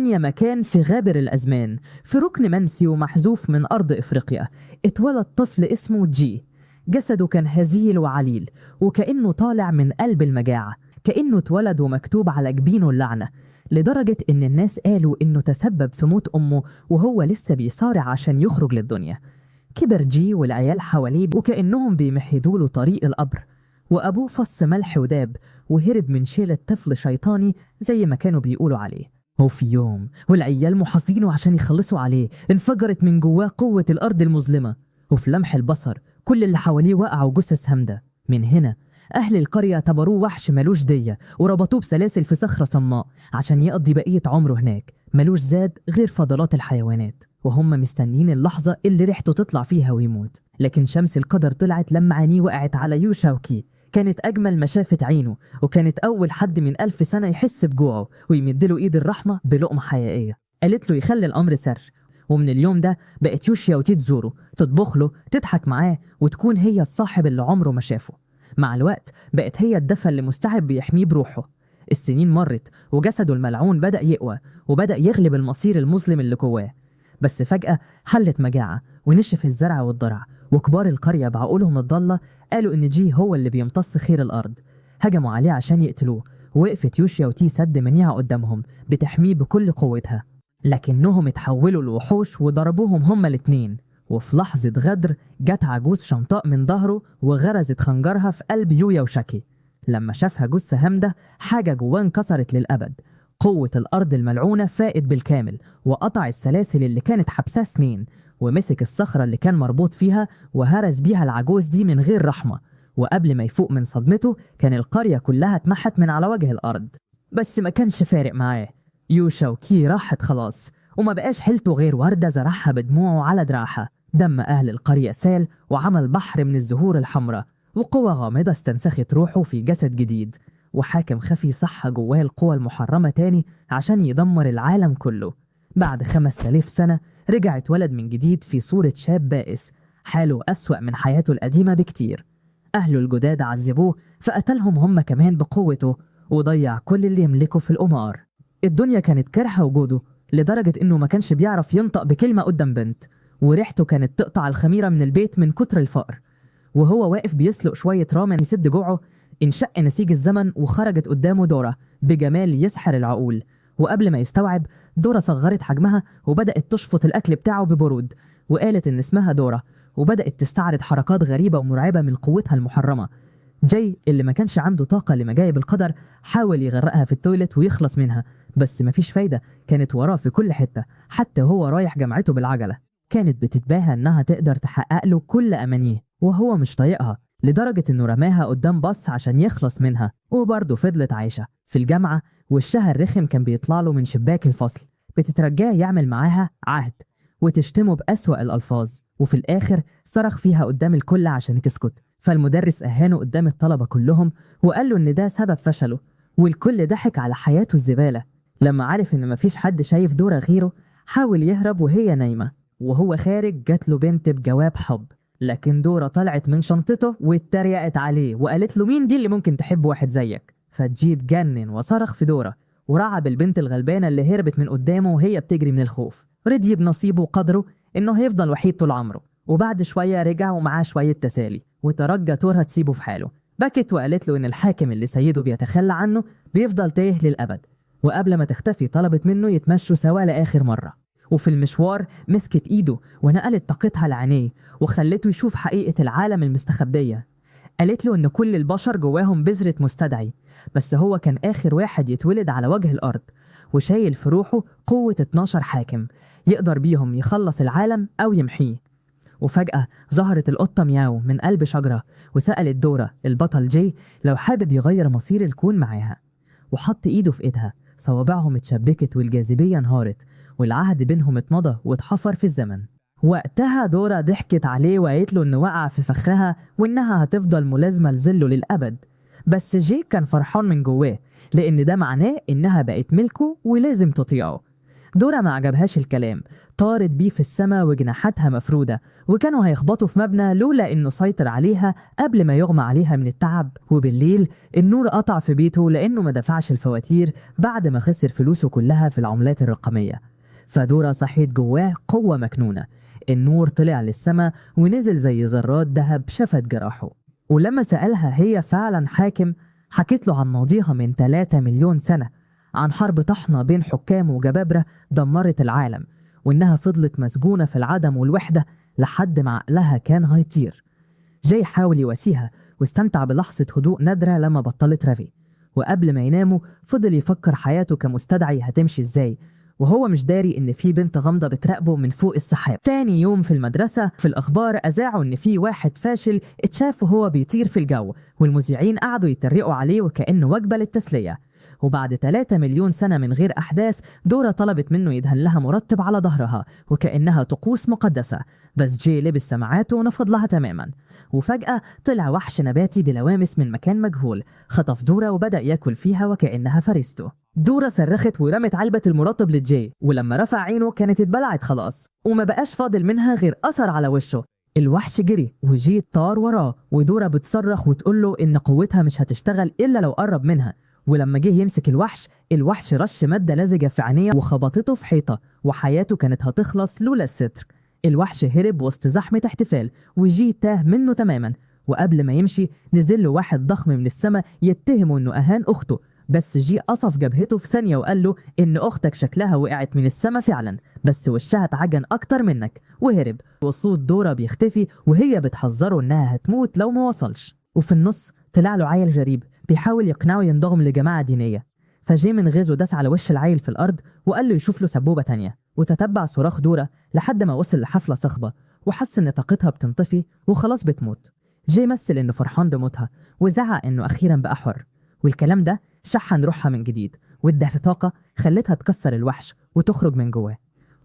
كان يا مكان في غابر الأزمان، في ركن منسي ومحذوف من أرض إفريقيا، اتولد طفل اسمه جي. جسده كان هزيل وعليل، وكأنه طالع من قلب المجاعة، كأنه اتولد ومكتوب على جبينه اللعنة، لدرجة إن الناس قالوا إنه تسبب في موت أمه وهو لسه بيصارع عشان يخرج للدنيا. كبر جي والعيال حواليه وكأنهم بيمهدوا له طريق القبر، وأبوه فص ملح وداب وهرب من شيلة طفل شيطاني زي ما كانوا بيقولوا عليه. وفي يوم والعيال محاصينه عشان يخلصوا عليه، انفجرت من جواه قوة الأرض المظلمة، وفي لمح البصر كل اللي حواليه وقعوا جثث همدة. من هنا أهل القرية اعتبروه وحش ملوش دية، وربطوه بسلاسل في صخرة صماء عشان يقضي بقية عمره هناك، ملوش زاد غير فضلات الحيوانات، وهم مستنيين اللحظة اللي ريحته تطلع فيها ويموت. لكن شمس القدر طلعت لما عينيه وقعت على يوشاوكي. كانت أجمل ما شافت عينه، وكانت أول حد من 1000 سنة يحس بجوعه ويمدله إيد الرحمة بلقمة حقيقية. قالت له يخلي الأمر سر، ومن اليوم ده بقت يوشاوتي تزوره، تطبخ له، تضحك معاه، وتكون هي الصاحب اللي عمره ما شافه. مع الوقت بقت هي الدفى اللي مستعد بيحميه بروحه. السنين مرت وجسده الملعون بدأ يقوى، وبدأ يغلب المصير المظلم اللي جواه. بس فجأة حلت مجاعة ونشف الزرع والضرع، وكبار القرية بعقولهم الضالة قالوا إن جي هو اللي بيمتص خير الأرض. هجموا عليه عشان يقتلوه، ووقفت يوشاوتي سد منيعة قدامهم بتحميه بكل قوتها، لكنهم اتحولوا لوحوش وضربوهم هما الاتنين. وفي لحظة غدر جت عجوز شمطاء من ظهره وغرزت خنجرها في قلب يوشاكي. لما شافها جثة همدة، حاجة جواه انكسرت للأبد. قوة الأرض الملعونة فاقت بالكامل، وقطع السلاسل اللي كانت حبساه سنين، ومسك الصخرة اللي كان مربوط فيها وهرس بيها العجوز دي من غير رحمة. وقبل ما يفوق من صدمته كان القرية كلها اتمحت من على وجه الأرض. بس ما كانش فارق معاه، يوشاوكي راحت خلاص، وما بقاش حيلته غير وردة زرعها بدموعه على دراعها. دم أهل القرية سال وعمل بحر من الزهور الحمراء، وقوة غامضة استنسخت روحه في جسد جديد، وحاكم خفي صح جواه القوى المحرمة تاني عشان يدمر العالم كله. بعد 5000 سنة رجع اتولد من جديد في صورة شاب بائس، حاله أسوأ من حياته القديمة بكتير. أهله الجداد عذبوه فقتلهم هم كمان بقوته، وضيع كل اللي يملكه في القمار. الدنيا كانت كارهة وجوده لدرجة إنه ما كانش بيعرف ينطق بكلمة قدام بنت، وريحته كانت تقطع الخميرة من البيت من كتر الفقر. وهو واقف بيسلق شوية رامن يسد جوعه، انشق نسيج الزمن وخرجت قدامه دورة بجمال يسحر العقول. وقبل ما يستوعب، دورة صغرت حجمها وبدأت تشفط الأكل بتاعه ببرود، وقالت إن اسمها دورة، وبدأت تستعرض حركات غريبة ومرعبة من قوتها المحرمة. جاي اللي ما كانش عنده طاقة لمجايب القدر حاول يغرقها في التويلت ويخلص منها، بس مفيش فايدة، كانت وراه في كل حتة، حتى هو رايح جامعته بالعجلة. كانت بتتباهى إنها تقدر تحقق له كل أمانيه، وهو مش طايقها، لدرجة إنه رماها قدام باص عشان يخلص منها. وبرضه فضلت عايشة في الجامعة، وشها الرخم كان بيطلع له من شباك الفصل، بتترجاه يعمل معاها عهد وتشتمه بأسوأ الألفاظ، وفي الآخر صرخ فيها قدام الكل عشان تسكت. فالمدرس أهانه قدام الطلبة كلهم وقال له إن ده سبب فشله، والكل ضحك على حياته الزبالة. لما عرف إن مفيش حد شايف دورة غيره، حاول يهرب وهي نايمة، وهو خارج جات له بنت بجواب حب، لكن دورة طلعت من شنطته واتريقت عليه وقالت له مين دي اللي ممكن تحب واحد زيك. فجي اتجنن وصرخ في دورة، ورعب البنت الغلبانة اللي هربت من قدامه وهي بتجري من الخوف. رضي بنصيبه وقدره إنه هيفضل وحيد طول عمره، وبعد شوية رجع ومعاه شوية تسالي، وترجى تورها تسيبه في حاله. بكت وقالت له إن الحاكم اللي سيده بيتخلى عنه بيفضل تايه للأبد، وقبل ما تختفي طلبت منه يتمشوا سوا لآخر مرة. وفي المشوار مسكت إيده ونقلت طاقتها لعينيه وخلته يشوف حقيقة العالم المستخبية. قالت له إن كل البشر جواهم بذرة مستدعي، بس هو كان آخر واحد يتولد على وجه الأرض، وشايل في روحه قوة 12 حاكم يقدر بيهم يخلص العالم أو يمحيه. وفجأة ظهرت القطة مياو من قلب شجرة، وسألت دورة البطل جاي لو حابب يغير مصير الكون معاها، وحط إيده في إيدها، صوابعهم اتشبكت والجاذبية انهارت، والعهد بينهم اتمضى واتحفر في الزمن. وقتها دورة ضحكت عليه وقالت له إنه وقع في فخها وإنها هتفضل ملازمة لظله للأبد. بس جيك كان فرحان من جواه، لأن ده معناه إنها بقت ملكه ولازم تطيعه. دورا ما عجبهاش الكلام، طارت بيه في السما وجناحاتها مفرودة، وكانوا هيخبطوا في مبنى لولا إنه سيطر عليها قبل ما يغمى عليها من التعب. وبالليل النور قطع في بيته لأنه ما دفعش الفواتير بعد ما خسر فلوسه كلها في العملات الرقمية. فدورا صحيت جواه قوة مكنونة، النور طلع للسما ونزل زي ذرات دهب شفت جراحه. ولما سألها هي فعلا حاكم، حكيت له عن ماضيها من 3 مليون سنة، عن حرب طحنة بين حكام وجبابرة دمرت العالم، وإنها فضلت مسجونة في العدم والوحدة لحد ما عقلها كان هيطير. جاي حاول يواسيها واستمتع بلحظة هدوء نادرة لما بطلت رغي، وقبل ما يناموا فضل يفكر حياته كمستدعي هتمشي ازاي، وهو مش داري ان في بنت غامضة بتراقبه من فوق السحاب. تاني يوم في المدرسة في الأخبار أذاعوا ان في واحد فاشل اتشاف وهو بيطير في الجو، والمذيعين قعدوا يتريقوا عليه وكأنه وجبة للتسلية. وبعد 3 مليون سنة من غير أحداث، دورا طلبت منه يدهن لها مرطب على ظهرها وكأنها طقوس مقدسة، بس جي لبس سماعاته ونفض لها تماما. وفجأة طلع وحش نباتي بلوامس من مكان مجهول، خطف دورا وبدأ ياكل فيها وكأنها فريسته. دورا صرخت ورمت علبة المرطب لجي، ولما رفع عينه كانت اتبلعت خلاص وما بقاش فاضل منها غير أثر على وشه. الوحش جري وجي طار وراه، ودورا بتصرخ وتقوله إن قوتها مش هتشتغل إلا لو قرب منها. ولما جه يمسك الوحش رش مادة لزجة في عينيه وخبطته في حيطة، وحياته كانت هتخلص لولا الستر. الوحش هرب وسط زحمة احتفال، وجي تاه منه تماما. وقبل ما يمشي نزل له واحد ضخم من السما يتهمه انه اهان اخته، بس جي قصف جبهته في ثانية وقال له ان اختك شكلها وقعت من السما فعلا، بس وشها اتعجن اكتر منك، وهرب. وصوت دورا بيختفي وهي بتحذره انها هتموت لو ما وصلش. وفي النص طلع له عيل غريب بيحاول يقنعه ينضم لجماعة دينية، فجي من غيظه داس على وش العيل في الأرض وقال له يشوف له سبوبة تانية. وتتبع صراخ دورا لحد ما وصل لحفلة صخبة وحس إن طاقتها بتنطفي وخلاص بتموت. جي مثل إنه فرحان بموتها وزعق إنه أخيرا بقى حر، والكلام ده شحن روحها من جديد وادها طاقة خلتها تكسر الوحش وتخرج من جواه،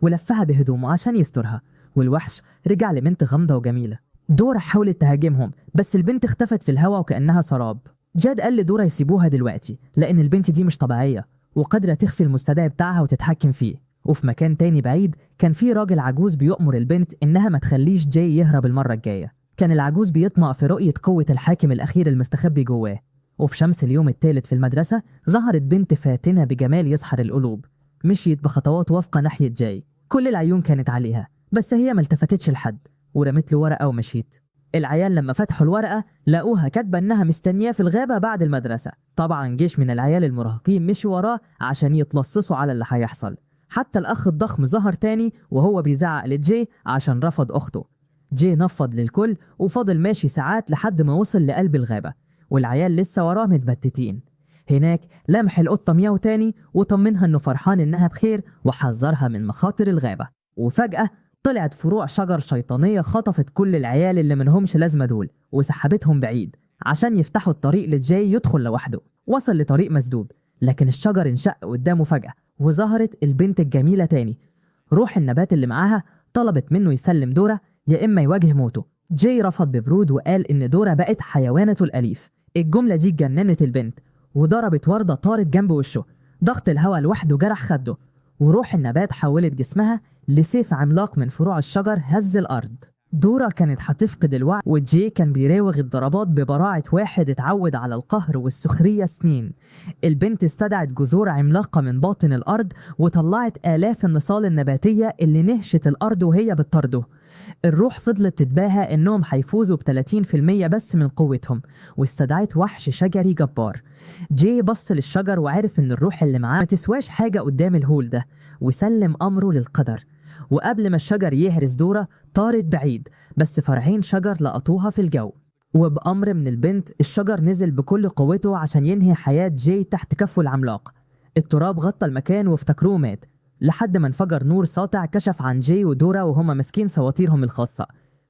ولفها بهدومه عشان يسترها. والوحش رجع لبنت غامضة وجميلة. دورا حاولت تهاجمهم بس البنت اختفت في الهواء وكأنها سراب. جاد قال لدورا يسيبوها دلوقتي لأن البنت دي مش طبيعية وقادرة تخفي المستدعي بتاعها وتتحكم فيه. وفي مكان تاني بعيد كان في راجل عجوز بيؤمر البنت إنها ما تخليش جاي يهرب المرة الجاية. كان العجوز بيطمع في رؤية قوة الحاكم الأخير المستخبي جواه. وفي شمس اليوم الثالث في المدرسة ظهرت بنت فاتنة بجمال يسحر القلوب، مشيت بخطوات وافقة ناحية جاي، كل العيون كانت عليها بس هي ما التفتتش لحد، ورمت له ورقة ومشيت. العيال لما فتحوا الورقة لقوها كاتبة إنها مستنياه في الغابة بعد المدرسة. طبعا جيش من العيال المراهقين مشوا وراه عشان يتلصصوا على اللي هيحصل. حتى الأخ الضخم ظهر تاني وهو بيزعق لجي عشان رفض أخته. جي نفض للكل وفضل ماشي ساعات لحد ما وصل لقلب الغابة، والعيال لسه وراه متبتتين. هناك لمح القطة مياو تاني وطمنها إنه فرحان إنها بخير وحذرها من مخاطر الغابة. وفجأة طلعت فروع شجر شيطانية خطفت كل العيال اللي منهمش لازمة دول وسحبتهم بعيد عشان يفتحوا الطريق لجاي يدخل لوحده. وصل لطريق مسدود لكن الشجر انشق قدامه فجأة وظهرت البنت الجميلة تاني. روح النبات اللي معاها طلبت منه يسلم دورا يا إما يواجه موته. جاي رفض ببرود وقال إن دورا بقت حيوانته الأليف. الجملة دي جننت البنت وضربت وردة طارت جنب وشه. ضغط الهواء لوحده جرح خده، وروح النبات حولت جسمها لسيف عملاق من فروع الشجر هز الأرض. دورا كانت هتفقد الوعي وجي كان بيراوغ الضربات ببراعة واحد اتعود على القهر والسخرية سنين. البنت استدعت جذور عملاقة من باطن الأرض وطلعت آلاف النصال النباتية اللي نهشت الأرض وهي بتطرده. الروح فضلت تتباهى إنهم هيفوزوا ب30% بس من قوتهم، واستدعت وحش شجري جبار. جي بص للشجر وعرف إن الروح اللي معاه ما تسواش حاجة قدام الهول ده وسلم أمره للقدر. وقبل ما الشجر يهرس دورا طارت بعيد، بس فرعين شجر لقطوها في الجو. وبأمر من البنت الشجر نزل بكل قوته عشان ينهي حياة جي تحت كفه العملاق. التراب غطى المكان وافتكروه مات لحد ما انفجر نور ساطع كشف عن جي ودورا وهما ماسكين سواطيرهم الخاصة.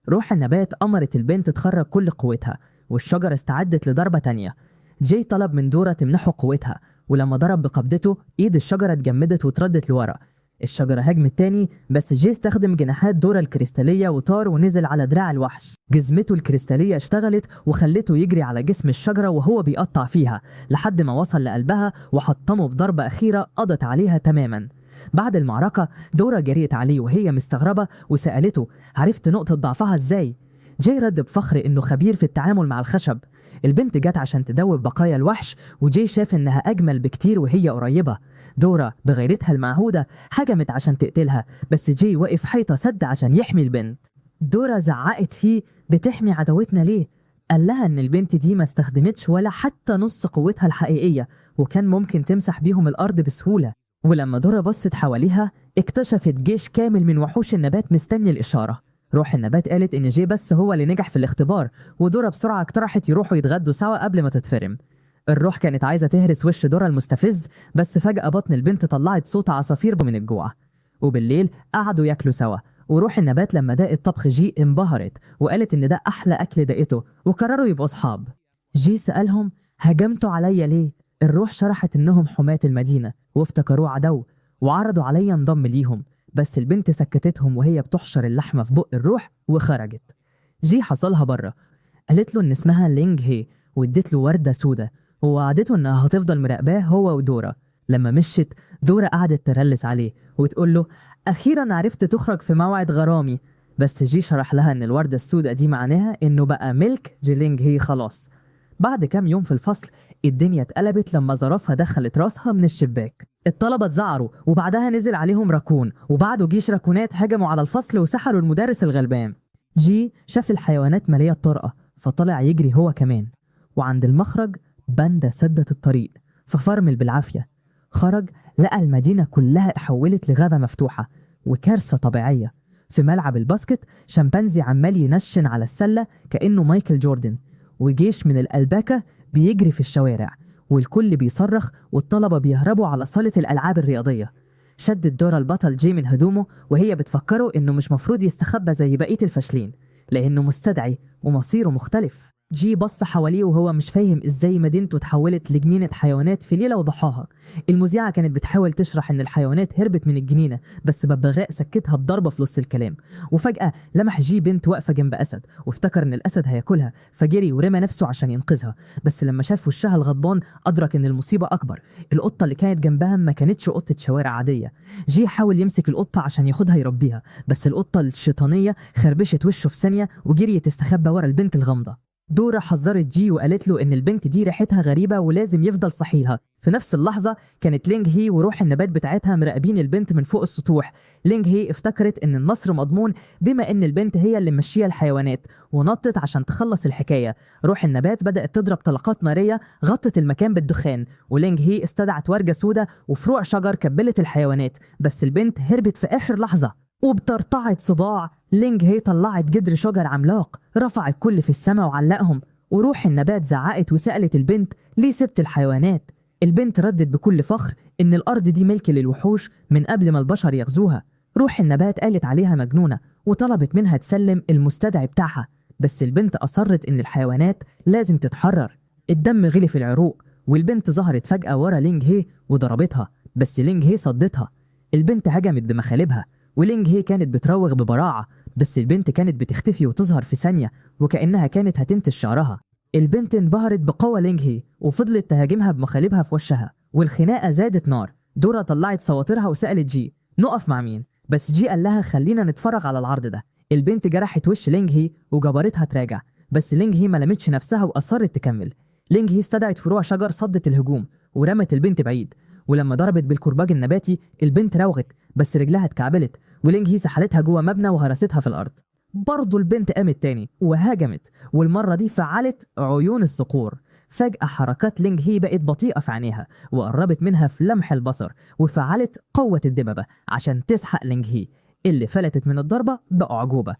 روح النبات أمرت البنت تخرج كل قوتها والشجر استعدت لضربة تانية. جي طلب من دورا تمنحه قوتها، ولما ضرب بقبضته ايد الشجرة اتجمدت وتردت لورا. الشجرة هجمت تاني بس جي استخدم جناحات دورا الكريستالية وطار ونزل على دراع الوحش. جزمته الكريستالية اشتغلت وخلته يجري على جسم الشجرة وهو بيقطع فيها لحد ما وصل لقلبها وحطمه بضربة أخيرة قضت عليها تماما. بعد المعركة دورا جريت عليه وهي مستغربة وسألته عرفت نقطة ضعفها ازاي؟ جاي رد بفخر انه خبير في التعامل مع الخشب. البنت جت عشان تدوب بقايا الوحش وجاي شاف انها اجمل بكتير وهي قريبة. دورا بغيرتها المعهودة هجمت عشان تقتلها، بس جاي وقف حيطة سد عشان يحمي البنت. دورا زعقت فيه بتحمي عدوتنا ليه؟ قال لها ان البنت دي ما استخدمتش ولا حتى نص قوتها الحقيقية، وكان ممكن تمسح بيهم الارض بسهولة. ولما دورا بصت حواليها اكتشفت جيش كامل من وحوش النبات مستني الإشارة. روح النبات قالت إن جي بس هو اللي نجح في الاختبار، ودورا بسرعة اقترحت يروحوا يتغدوا سوا قبل ما تتفرم. الروح كانت عايزة تهرس وش دورا المستفز، بس فجأة بطن البنت طلعت صوت عصافير من الجوع. وبالليل قعدوا ياكلوا سوا، وروح النبات لما داقت طبخ جي انبهرت وقالت إن ده أحلى أكل داقته، وقرروا يبقوا أصحاب. جي سألهم هجمتوا عليا ليه؟ الروح شرحت إنهم حماة المدينة وافتكروه عدو وعرضوا عليا انضم ليهم، بس البنت سكتتهم وهي بتحشر اللحمة في بق الروح وخرجت. جي حصلها بره، قالت له إن اسمها لينج هي وادت له وردة سودة ووعدته إنها هتفضل مراقباه هو ودورا. لما مشت دورا قعدت ترلس عليه وتقول له أخيرا عرفت تخرج في موعد غرامي، بس جي شرح لها إن الوردة السودة دي معناها إنه بقى ملك جيلينج هي خلاص. بعد كام يوم في الفصل الدنيا اتقلبت لما زرافة دخلت راسها من الشباك. الطلبة اتزعروا وبعدها نزل عليهم راكون، وبعده جيش راكونات هجموا على الفصل وسحلوا المدرس الغلبان. جي شاف الحيوانات مالية الطرقة فطلع يجري هو كمان، وعند المخرج باندا سدت الطريق ففرمل بالعافية. خرج لقى المدينة كلها اتحولت لغابة مفتوحة وكارثة طبيعية. في ملعب الباسكت شمبانزي عمال ينشن على السلة كأنه مايكل جوردن، وجيش من الألباكة بيجري في الشوارع، والكل بيصرخ والطلبة بيهربوا على صالة الألعاب الرياضية. شدت دورا البطل جي من هدومه وهي بتفكره إنه مش مفروض يستخبى زي بقية الفاشلين لأنه مستدعي ومصيره مختلف. جي بص حواليه وهو مش فاهم إزاي مدينته اتحولت لجنينة حيوانات في ليلة وضحاها. المذيعة كانت بتحاول تشرح إن الحيوانات هربت من الجنينة، بس ببغاء سكتها بضربة في نص الكلام. وفجأة لمح جي بنت واقفة جنب أسد وافتكر إن الأسد هياكلها فجري ورمى نفسه عشان ينقذها، بس لما شاف وشها الغضبان أدرك إن المصيبة أكبر. القطة اللي كانت جنبها ما كانتش قطة شوارع عادية. جي حاول يمسك القطة عشان ياخدها يربيها، بس القطة الشيطانية خربشت وشه في ثانية وجريت تستخبى ورا البنت الغامضة. دورا حذرت جي وقالت له إن البنت دي ريحتها غريبة ولازم يفضل صحيلها. في نفس اللحظة كانت لينج هي وروح النبات بتاعتها مراقبين البنت من فوق السطوح. لينج هي افتكرت إن النصر مضمون بما إن البنت هي اللي ماشية الحيوانات ونطت عشان تخلص الحكاية. روح النبات بدأت تضرب طلقات نارية غطت المكان بالدخان، ولينج هي استدعت ورجة سودة وفروع شجر كبلت الحيوانات، بس البنت هربت في آخر لحظة. وبترطعت صباع لينج هي طلعت جدر شجر عملاق رفع الكل في السماء وعلقهم. وروح النبات زعقت وسألت البنت ليه سبت الحيوانات؟ البنت ردت بكل فخر إن الأرض دي ملك للوحوش من قبل ما البشر يغزوها. روح النبات قالت عليها مجنونة وطلبت منها تسلم المستدعي بتاعها، بس البنت أصرت إن الحيوانات لازم تتحرر. الدم غلي في العروق والبنت ظهرت فجأة ورا لينج هي وضربتها، بس لينج هي صدتها. البنت هجمت بمخالبها ولينج هي كانت بتراوغ ببراعة، بس البنت كانت بتختفي وتظهر في ثانية وكأنها كانت هتنتش شعرها. البنت انبهرت بقوة لينج هي وفضلت تهاجمها بمخالبها في وشها، والخناقة زادت نار. دورا طلعت صواترها وسألت جي نقف مع مين، بس جي قال لها خلينا نتفرج على العرض ده. البنت جرحت وش لينج هي وجبرتها تراجع، بس لينج هي ما لمتش نفسها وأصرت تكمل. لينج هي استدعت فروع شجر صدت الهجوم ورمت البنت بعيد، ولما ضربت بالكرباج النباتي البنت راوغت بس رجلها اتكعبلت، ولينج هي سحلتها جوه مبنى وهرستها في الارض. برضه البنت قامت تاني وهاجمت، والمره دي فعلت عيون الصقور. فجأة حركات لينج هي بقت بطيئة في عينيها وقربت منها في لمح البصر، وفعلت قوة الدببة عشان تسحق لينج هي اللي فلتت من الضربة بأعجوبة.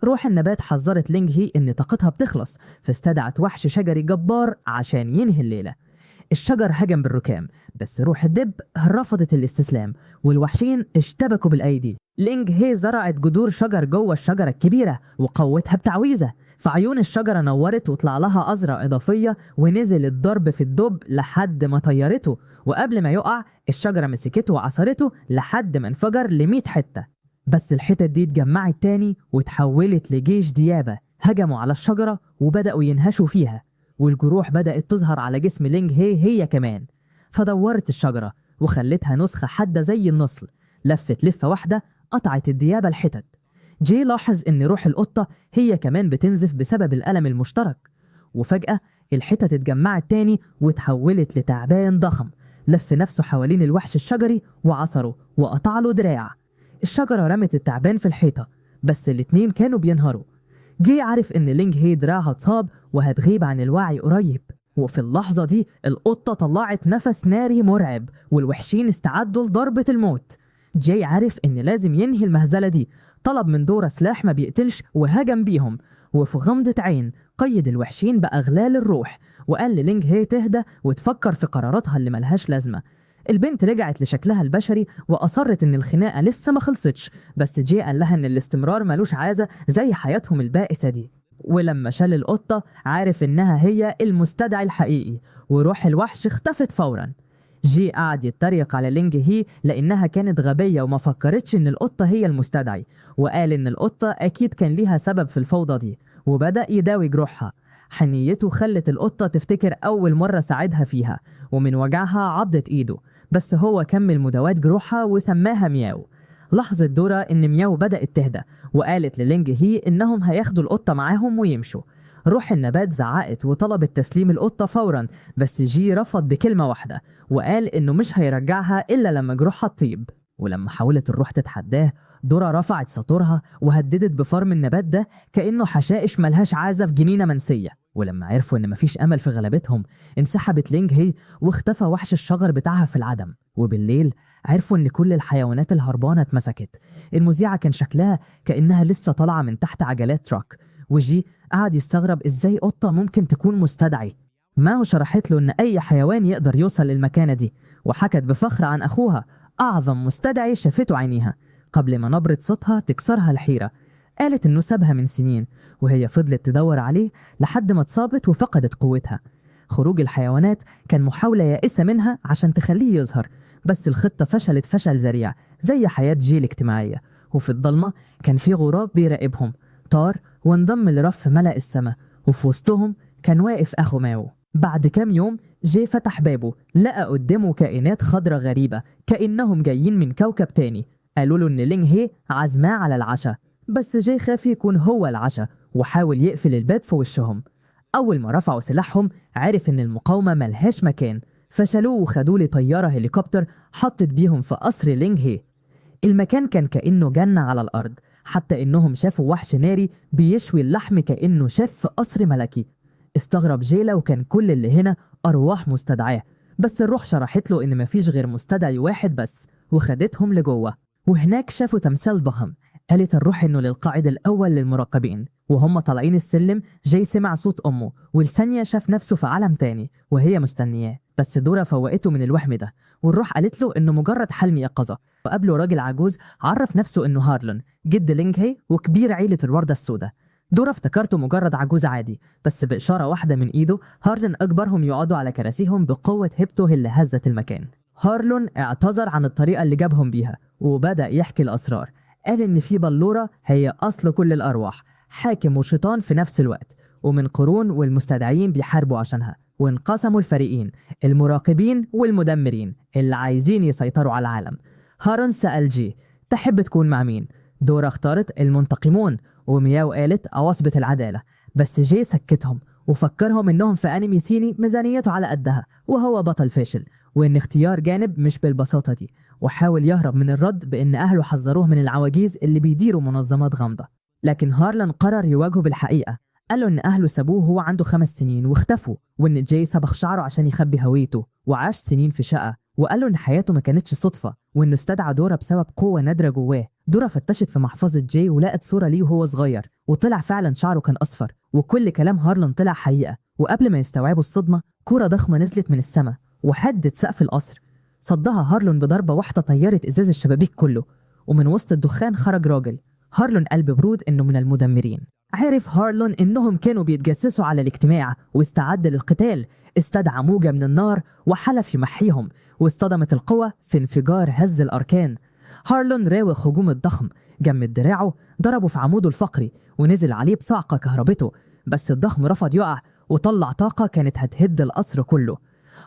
روح النبات حذرت لينج هي إن طاقتها بتخلص، فاستدعت وحش شجري جبار عشان ينهي الليلة. الشجر هجم بالركام، بس روح الدب رفضت الاستسلام والوحشين اشتبكوا بالأيدي. لينج هي زرعت جذور شجر جوه الشجرة الكبيرة وقوتها بتعويذة، فعيون الشجرة نورت وطلع لها أزرق إضافية ونزل الضرب في الدب لحد ما طيرته، وقبل ما يقع الشجرة مسكته وعصرته لحد ما انفجر ل100 حتة. بس الحتت دي اتجمعت تاني وتحولت لجيش ديابة هجموا على الشجرة وبدأوا ينهشوا فيها، والجروح بدأت تظهر على جسم لينج هي كمان. فدورت الشجرة وخلتها نسخة حادة زي النصل، لفت لفة واحدة قطعت الديابة الحتت. جي لاحظ إن روح القطة هي كمان بتنزف بسبب الألم المشترك، وفجأة الحتت اتجمعت تاني وتحولت لتعبان ضخم لف نفسه حوالين الوحش الشجري وعصره وقطع له دراع. الشجرة رمت التعبان في الحيطة، بس الاتنين كانوا بينهاروا. جي عارف إن لينج هي دراعها اتصاب وهتغيب عن الوعي قريب، وفي اللحظة دي القطة طلعت نفس ناري مرعب والوحشين استعدوا لضربة الموت. جاي عارف إن لازم ينهي المهزلة دي، طلب من دورا سلاح ما بيقتلش وهجم بيهم، وفي غمضة عين قيد الوحشين بأغلال الروح وقال للينج هي تهدى وتفكر في قراراتها اللي ملهاش لازمة. البنت رجعت لشكلها البشري وأصرت إن الخناقة لسه ما خلصتش، بس جي قال لها إن الاستمرار ملوش عازة زي حياتهم البائسة دي. ولما شال القطة عارف إنها هي المستدعي الحقيقي، وروح الوحش اختفت فوراً. جي قعد يتريق على لينج هي لأنها كانت غبية وما فكرتش إن القطة هي المستدعي، وقال إن القطة أكيد كان ليها سبب في الفوضى دي، وبدأ يداوي جروحها. حنيته خلت القطة تفتكر أول مرة ساعدها فيها، ومن وجعها عضت إيده، بس هو كمل مداواة جروحها وسماها مياو. لاحظت دورا إن مياو بدأت تهدى وقالت للينج هي إنهم هياخدوا القطة معاهم ويمشوا. روح النبات زعقت وطلبت تسليم القطة فورا، بس جي رفض بكلمة واحدة وقال إنه مش هيرجعها إلا لما جروحها تطيب. ولما حاولت الروح تتحداه، دورا رفعت سطورها وهددت بفرم النبات ده كأنه حشائش ملهاش عازة في جنينة منسية. ولما عرفوا إن مفيش أمل في غلبتهم، انسحبت لينج هي واختفى وحش الشجر بتاعها في العدم. وبالليل عرفوا إن كل الحيوانات الهربانة اتمسكت. المذيعة كان شكلها كأنها لسه طالعة من تحت عجلات تراك، وجي قعد يستغرب إزاي قطة ممكن تكون مستدعي. ماو شرحت له إن أي حيوان يقدر يوصل للمكانة دي، وحكت بفخر عن أخوها أعظم مستدعي شافته عينيها، قبل ما نبرة صوتها تكسرها الحيرة. قالت إنه سابها من سنين وهي فضلت تدور عليه لحد ما اتصابت وفقدت قوتها. خروج الحيوانات كان محاولة يائسة منها عشان تخليه يظهر، بس الخطة فشلت فشل ذريع زي حياة جي الاجتماعية. وفي الضلمة كان في غراب بيراقبهم، طار وانضم لرف ملأ السماء، وفي وسطهم كان واقف أخو ماو. بعد كام يوم جي فتح بابه، لقى قدامه كائنات خضرة غريبة كأنهم جايين من كوكب تاني. قالوا له إن لينج هي عزماه على العشاء، بس جي خاف يكون هو العشاء وحاول يقفل الباب في وشهم. أول ما رفعوا سلاحهم عرف إن المقاومة ملهاش مكان، فشلوه وخدوه لطيارة هليكوبتر حطت بيهم في قصر لينج هي. المكان كان كأنه جنة على الأرض، حتى إنهم شافوا وحش ناري بيشوي اللحم كأنه شاف في قصر ملكي. استغرب جيلا وكان كل اللي هنا أرواح مستدعاه، بس الروح شرحت له إن مفيش غير مستدعي واحد بس، وخدتهم لجوه. وهناك شافوا تمثال ضخم. قالت الروح إنه للقائد الأول للمراقبين. وهم طالعين السلم جاي سمع صوت أمه، والثانية شاف نفسه في عالم تاني وهي مستنياه. بس دورا فوقته من الوهم ده، والروح قالت له إنه مجرد حلم يقظة. وقابله راجل عجوز عرف نفسه إنه هارلون جد لينج هي وكبير عيلة الوردة السوداء. دورا افتكرته مجرد عجوز عادي، بس بإشارة واحدة من إيده هارلون أجبرهم يقعدوا على كراسيهم بقوة هبته اللي هزت المكان. هارلون اعتذر عن الطريقة اللي جابهم بيها وبدأ يحكي الأسرار. قال إن في بلورة هي أصل كل الأرواح، حاكم وشيطان في نفس الوقت، ومن قرون والمستدعيين بيحاربوا عشانها، وانقسموا الفريقين، المراقبين والمدمرين اللي عايزين يسيطروا على العالم. هارون سأل جي تحب تكون مع مين؟ دورا اختارت المنتقمون، ومياو قالت عواصبة العدالة، بس جي سكتهم وفكرهم إنهم في أنمي صيني ميزانيته على قدها وهو بطل فاشل، وإن اختيار جانب مش بالبساطة دي. وحاول يهرب من الرد بإن أهله حذروه من العواجيز اللي بيديروا منظمات غامضة. لكن هارلون قرر يواجهه بالحقيقة. قاله إن أهله سابوه وهو عنده 5 سنين واختفوا، وإن جاي صبغ شعره عشان يخبي هويته وعاش سنين في شقة. وقاله إن حياته ما كانتش صدفة، وإنه استدعى دورا بسبب قوة نادرة جواه. دورا فتشت في محفظة جاي ولقت صورة ليه وهو صغير، وطلع فعلا شعره كان أصفر، وكل كلام هارلون طلع حقيقة. وقبل ما يستوعبوا الصدمة، كورة ضخمة نزلت من السماء وحدت سقف القصر. صدها هارلون بضربة واحدة طيرت إزاز الشبابيك كله، ومن وسط الدخان خرج راجل. هارلون قال ببرود إنه من المدمرين. عرف هارلون إنهم كانوا بيتجسسوا على الاجتماع واستعد للقتال. استدعى موجة من النار وحلف يمحيهم، واصطدمت القوة في انفجار هز الأركان. هارلون راوغ هجوم الضخم، جمد دراعه ضربه في عموده الفقري ونزل عليه بصعقة كهربته، بس الضخم رفض يقع وطلع طاقة كانت هتهد القصر كله.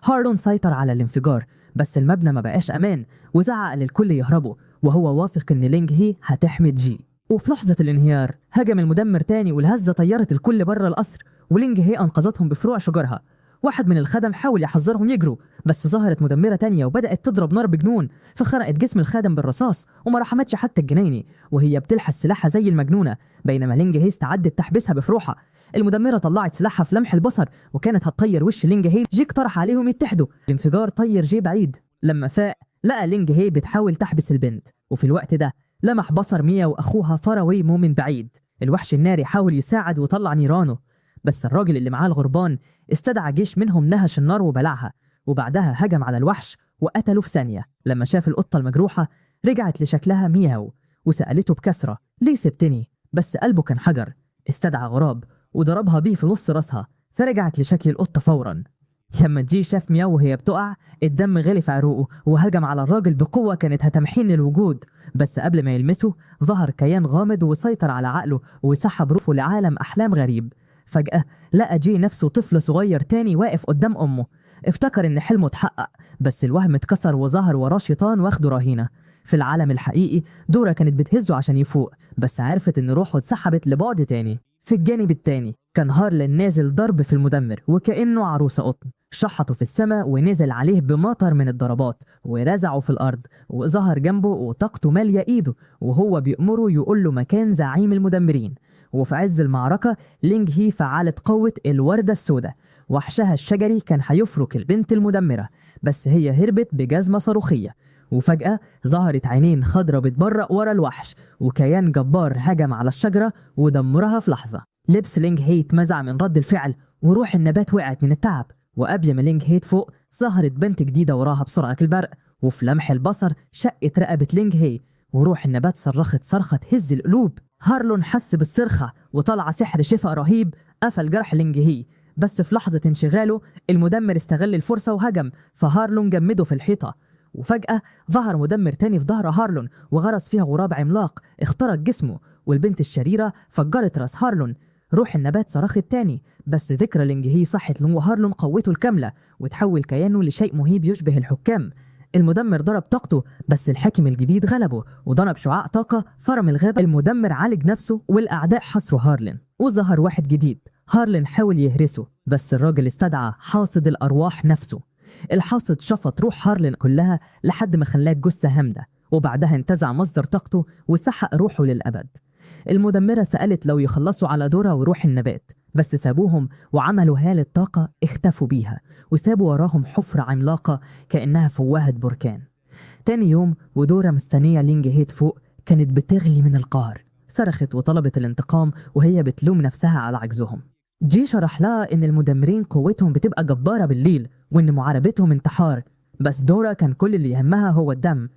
هارلون سيطر على الانفجار، بس المبنى ما بقاش أمان وزعق للكل يهربوا، وهو واثق إن لينج هي هتحمي جي. وفي لحظة الانهيار هجم المدمر تاني والهزة طيرت الكل بره القصر، ولينج هي أنقذتهم بفروع شجرها. واحد من الخدم حاول يحذرهم يجروا، بس ظهرت مدمرة تانية وبدأت تضرب نار بجنون، فخرقت جسم الخادم بالرصاص وما رحمتش حتى الجنايني وهي بتلحس سلاحها زي المجنونة، بينما لينج هي استعدت تحبسها بفروعها. المدمرة طلعت سلاحها في لمح البصر وكانت هتطير وش لينج هي. جي اقترح عليهم يتحدوا. الانفجار طير جي بعيد. لما فاق لقى لينج هي بتحاول تحبس البنت، وفي الوقت ده لمح بصر ميا وأخوها فاراوي مو من بعيد. الوحش الناري حاول يساعد وطلع نيرانه، بس الراجل اللي معاه الغربان استدعى جيش منهم نهش النار وبلعها، وبعدها هجم على الوحش وقتله في ثانية. لما شاف القطة المجروحة رجعت لشكلها مياو وسألته بكسرة ليه سبتني، بس قلبه كان حجر. استدعى غراب وضربها بيه في نص راسها فرجعت لشكل القطة فورا. لما جي شاف مياو وهي بتقع الدم غلي في عروقه وهجم على الراجل بقوة كانت هتمحين الوجود، بس قبل ما يلمسه ظهر كيان غامض وسيطر على عقله وسحب روحه لعالم أحلام غريب. فجأة لقى جي نفسه طفل صغير تاني واقف قدام أمه. افتكر إن حلمه اتحقق، بس الوهم اتكسر وظهر وراه شيطان واخده رهينة. في العالم الحقيقي دورا كانت بتهزه عشان يفوق، بس عرفت إن روحه اتسحبت لبعد تاني. في الجانب التاني كان هارلين نازل ضرب في المدمر وكأنه عروسة قطن، شحطه في السماء ونزل عليه بمطر من الضربات ورزعه في الأرض، وظهر جنبه وطاقته مالية إيده وهو بيأمره يقول له مكان زعيم المدمرين. وفي عز المعركة لينج هي فعلت قوة الوردة السوداء، وحشها الشجري كان هيفرك البنت المدمرة، بس هي هربت بجزمة صاروخية. وفجأة ظهرت عينين خضرة بتبرق ورا الوحش، وكيان جبار هجم على الشجرة ودمرها في لحظة. لبس لينج هي اتمزع من رد الفعل وروح النبات وقعت من التعب، وقبل ما لينج هي تفوق ظهرت بنت جديدة وراها بسرعة البرق، وفي لمح البصر شقت رقبة لينج هي وروح النبات صرخت صرخة تهز القلوب. هارلون حس بالصرخة وطلع سحر شفاء رهيب قفل جرح لينج هي، بس في لحظة انشغاله المدمر استغل الفرصة وهجم، فهارلون جمده في الحيطة. وفجأة ظهر مدمر تاني في ظهر هارلون وغرس فيها غراب عملاق اخترق جسمه، والبنت الشريرة فجرت راس هارلون. روح النبات صرخت تاني، بس ذكرى لينج هي صحت له هارلون قوته الكاملة وتحول كيانه لشيء مهيب يشبه الحكام. المدمر ضرب طاقته، بس الحاكم الجديد غلبه وضرب شعاع طاقة فرم الغابة. المدمر عالج نفسه والأعداء حصروا هارلين، وظهر واحد جديد. هارلين حاول يهرسه، بس الراجل استدعى حاصد الأرواح نفسه. الحاصد شفط روح هارلين كلها لحد ما خلاه جثة هامدة، وبعدها انتزع مصدر طاقته وسحق روحه للأبد. المدمرة سألت لو يخلصوا على دورا وروح النبات، بس سابوهم وعملوا هالة طاقة اختفوا بيها وسابوا وراهم حفرة عملاقة كأنها فوهة بركان. تاني يوم ودورا مستنية لينج هيت فوق كانت بتغلي من القهر، صرخت وطلبت الانتقام وهي بتلوم نفسها على عجزهم. جي شرح لها إن المدمرين قوتهم بتبقى جبارة بالليل وإن معاربتهم انتحار، بس دورا كان كل اللي يهمها هو الدم.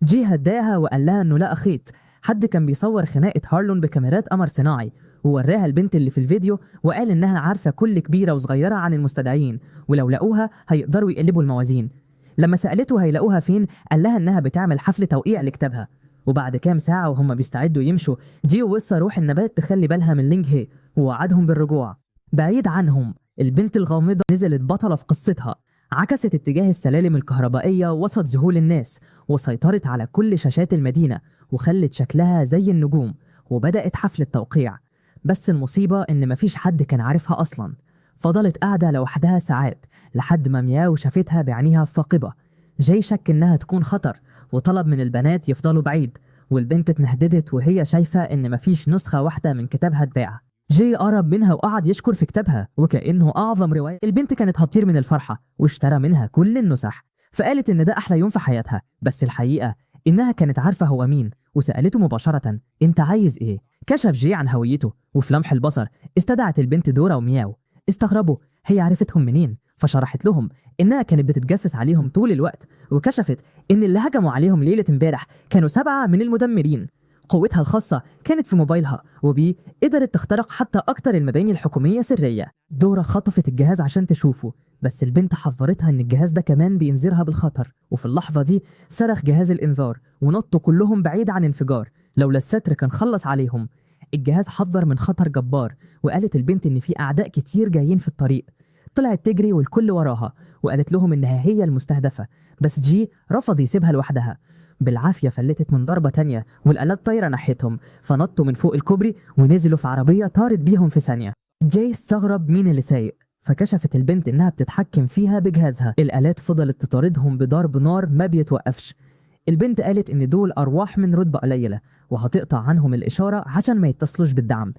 جي هداها وقال لها إنه لقى خيط حد كان بيصور خناقة هارلون بكاميرات قمر صناعي، ووراها البنت اللي في الفيديو وقال إنها عارفة كل كبيرة وصغيرة عن المستدعين، ولو لقوها هيقدروا يقلبوا الموازين. لما سألته هيلاقوها فين قال لها إنها بتعمل حفل توقيع لكتابها. وبعد كام ساعة وهم بيستعدوا يمشوا جي وصى روح النبات تخلي بالها من لينج هي ووعدهم بالرجوع. بعيد عنهم البنت الغامضة نزلت بطلة في قصتها، عكست اتجاه السلالم الكهربائية وسط ذهول الناس وسيطرت على كل شاشات المدينة وخلت شكلها زي النجوم، وبدأت حفل التوقيع. بس المصيبة إن مفيش حد كان عارفها أصلا. فضلت قاعدة لوحدها ساعات لحد ما مياو شافتها بعينيها الثاقبة. جاي شك إنها تكون خطر وطلب من البنات يفضلوا بعيد، والبنت اتنهددت وهي شايفة إن مفيش نسخة واحدة من كتابها اتباع. جاي قرب منها وقعد يشكر في كتابها وكأنه أعظم رواية. البنت كانت هتطير من الفرحة واشترى منها كل النسخ، فقالت إن ده أحلى يوم في حياتها. بس الحقيقة إنها كانت عارفة هو مين وسألته مباشرة أنت عايز إيه؟ كشف جي عن هويته وفي لمح البصر استدعت البنت دورا ومياو. استغربوا هي عرفتهم منين، فشرحت لهم إنها كانت بتتجسس عليهم طول الوقت، وكشفت إن اللي هجموا عليهم ليلة امبارح كانوا 7 من المدمرين. قوتها الخاصة كانت في موبايلها وبيه قدرت تخترق حتى أكتر المباني الحكومية سرية. دورا خطفت الجهاز عشان تشوفه، بس البنت حذرتها إن الجهاز ده كمان بينذرها بالخطر، وفي اللحظة دي صرخ جهاز الإنذار ونطوا كلهم بعيد عن انفجار. لولا الستر كان خلص عليهم. الجهاز حذر من خطر جبار، وقالت البنت إن في أعداء كتير جايين في الطريق. طلعت تجري والكل وراها وقالت لهم إنها هي المستهدفة، بس جي رفض يسيبها لوحدها بالعافية فلتت من ضربة تانية والآلات طايرة ناحيتهم، فنطوا من فوق الكوبري ونزلوا في عربية طارت بيهم في ثانية. جاي استغرب مين اللي سايق، فكشفت البنت إنها بتتحكم فيها بجهازها. الآلات فضلت تطاردهم بضرب نار ما بيتوقفش. البنت قالت إن دول أرواح من رتبة قليلة وهتقطع عنهم الإشارة عشان ما يتصلوش بالدعم.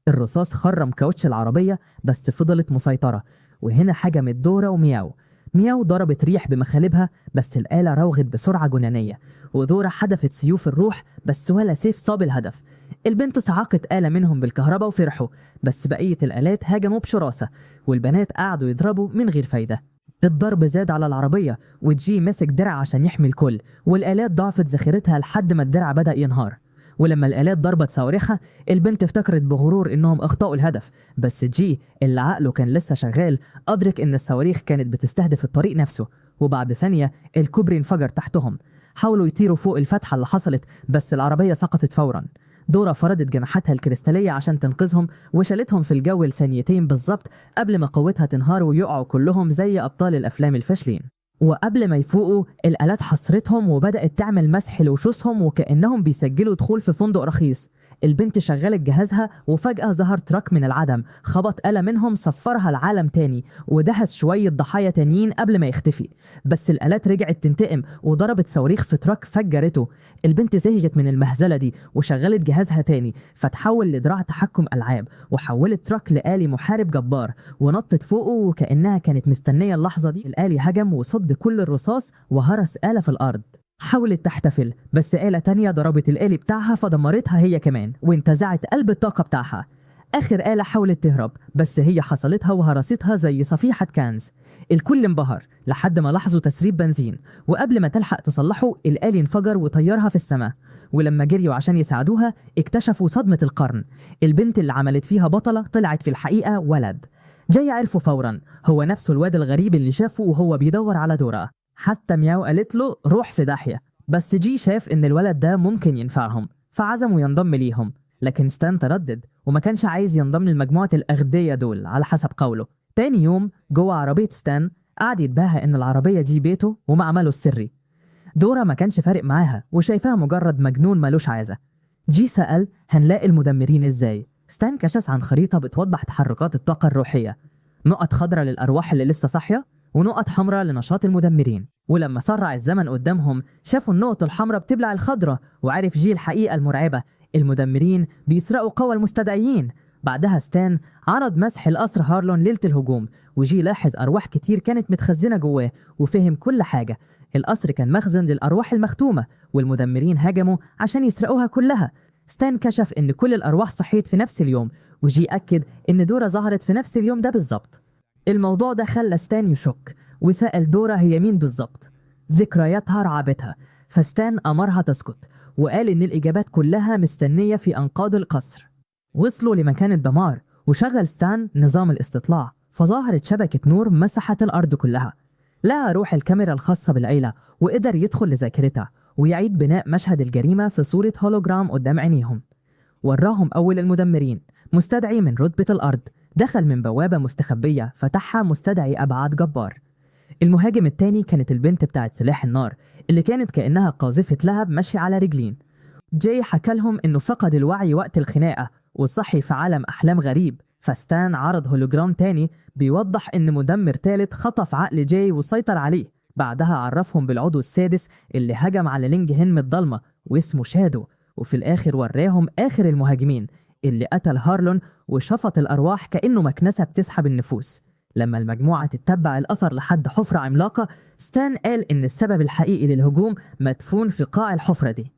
الرصاص خرم كاوتش العربية بس فضلت مسيطرة، وهنا هجمت دورا ومياو. مياو ضربت ريح بمخالبها بس الآلة راوغت بسرعة جنانية، ودورا حدفت سيوف الروح بس ولا سيف صاب الهدف. البنت صعقت آلة منهم بالكهرباء وفرحوا، بس بقية الآلات هاجموا بشراسة والبنات قعدوا يضربوا من غير فايدة. الضرب زاد على العربية وجي مسك درع عشان يحمي الكل، والآلات ضعفت ذخيرتها لحد ما الدرع بدأ ينهار. ولما الآلات ضربت صواريخها البنت افتكرت بغرور إنهم أخطأوا الهدف، بس جي اللي عقله كان لسه شغال أدرك إن الصواريخ كانت بتستهدف الطريق نفسه، وبعد ثانية الكوبري انفجر تحتهم. حاولوا يطيروا فوق الفتحة اللي حصلت بس العربية سقطت فورا. دورا فردت جناحاتها الكريستالية عشان تنقذهم وشالتهم في الجو لثانيتين بالظبط قبل ما قوتها تنهار ويقعوا كلهم زي أبطال الأفلام الفاشلين. وقبل ما يفوقوا الآلات حصرتهم وبدأت تعمل مسح لوشوشهم وكأنهم بيسجلوا دخول في فندق رخيص. البنت شغلت جهازها وفجأة ظهر تراك من العدم خبط آلة منهم صفرها لعالم تاني ودهس شوية ضحايا تانيين قبل ما يختفي، بس الآلات رجعت تنتقم وضربت صواريخ في تراك فجرته. البنت زهقت من المهزلة دي وشغلت جهازها تاني فتحول لدراع تحكم ألعاب وحولت تراك لآلي محارب جبار ونطت فوقه وكأنها كانت مستنية اللحظة دي. الآلي هجم وصد كل الرصاص وهرس آلة في الأرض. حاولت تحتفل بس آلة تانية ضربت الآلي بتاعها فدمرتها هي كمان وانتزعت قلب الطاقة بتاعها. آخر آلة حاولت تهرب بس هي حصلتها وهرستها زي صفيحة كنز. الكل انبهر لحد ما لاحظوا تسريب بنزين، وقبل ما تلحق تصلحه الآلي انفجر وطيرها في السماء. ولما جريوا عشان يساعدوها اكتشفوا صدمة القرن، البنت اللي عملت فيها بطلة طلعت في الحقيقة ولد. جاي عرفوا فورا هو نفسه الواد الغريب اللي شافه وهو بيدور على دورا. حتى مياو قالت له روح في داهية، بس جي شاف ان الولد ده ممكن ينفعهم فعزموا ينضم ليهم، لكن ستان تردد وما كانش عايز ينضم للمجموعة الأغبياء دول على حسب قوله. تاني يوم جوه عربية ستان قعد يتباهى ان العربية دي بيته ومعمله السري. دورا ما كانش فارق معاها وشايفاها مجرد مجنون ملوش عازة. جي سأل هنلاقي المدمرين ازاي؟ ستان كشف عن خريطة بتوضح تحركات الطاقة الروحية، نقط خضراء للأرواح اللي لسه صاحية ونقط حمراء لنشاط المدمرين. ولما سرع الزمن قدامهم شافوا النقط الحمراء بتبلع الخضراء وعرف جي الحقيقة المرعبة، المدمرين بيسرقوا قوى المستدعيين. بعدها ستان عرض مسح القصر هارلون ليلة الهجوم وجي لاحظ أرواح كتير كانت متخزنة جواه وفهم كل حاجة. القصر كان مخزن للأرواح المختومة والمدمرين هاجموا عشان يسرقوها كلها. ستان كشف إن كل الأرواح صحيت في نفس اليوم وجي أكد إن دورا ظهرت في نفس اليوم ده بالظبط. الموضوع ده خلى ستان يشك وسأل دورا هي مين بالظبط. ذكرياتها رعبتها فستان أمرها تسكت وقال إن الإجابات كلها مستنية في أنقاض القصر. وصلوا لمكان الدمار وشغل ستان نظام الاستطلاع فظهرت شبكة نور مسحت الأرض كلها. لقى روح الكاميرا الخاصة بالعيلة وقدر يدخل لذاكرتها ويعيد بناء مشهد الجريمة في صورة هولوجرام قدام عينيهم. وراهم أول المدمرين مستدعي من رتبة الأرض دخل من بوابة مستخبية فتحها مستدعي أبعاد جبار. المهاجم التاني كانت البنت بتاعت سلاح النار اللي كانت كأنها قاذفة لهب ماشية على رجلين. جاي حكى لهم إنه فقد الوعي وقت الخناقة وصحي في عالم أحلام غريب، فستان عرض هولوجرام تاني بيوضح إن مدمر تالت خطف عقل جاي وسيطر عليه. بعدها عرفهم بالعضو السادس اللي هجم على لينج هن الضلمة واسمه شادو، وفي الآخر وراهم آخر المهاجمين اللي قتل هارلون وشفط الأرواح كأنه مكنسة بتسحب النفوس. لما المجموعة تتبع الأثر لحد حفرة عملاقة ستان قال إن السبب الحقيقي للهجوم مدفون في قاع الحفرة دي.